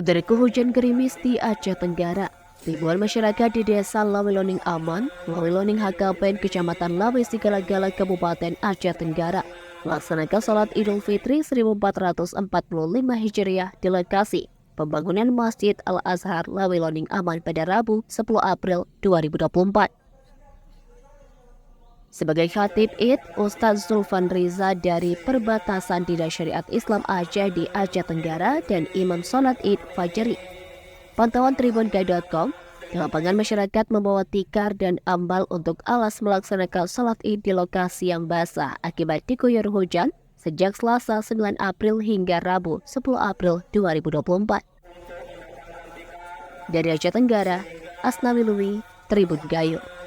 Dereku hujan gerimis di Aceh Tenggara. Ribuan masyarakat di desa Laweloning Aman, Laweloning Hakapen, Kecamatan Lawe Sigala-Gala, Kabupaten Aceh Tenggara, melaksanakan sholat Idul Fitri 1445 Hijriah di lokasi pembangunan Masjid Al-Azhar Laweloning Aman pada Rabu 10 April 2024. Sebagai khatib Id, Ustadz Zulfan Riza dari Perbatasan Dinas Syariat Islam Aceh di Aceh Tenggara dan Imam Sholat Id Fajri. Pantauan tribungai.com, di lapangan masyarakat membawa tikar dan ambal untuk alas melaksanakan sholat Id di lokasi yang basah akibat diguyur hujan sejak Selasa 9 April hingga Rabu 10 April 2024. Dari Aceh Tenggara, Asnawi Lui, Tribun Gayo.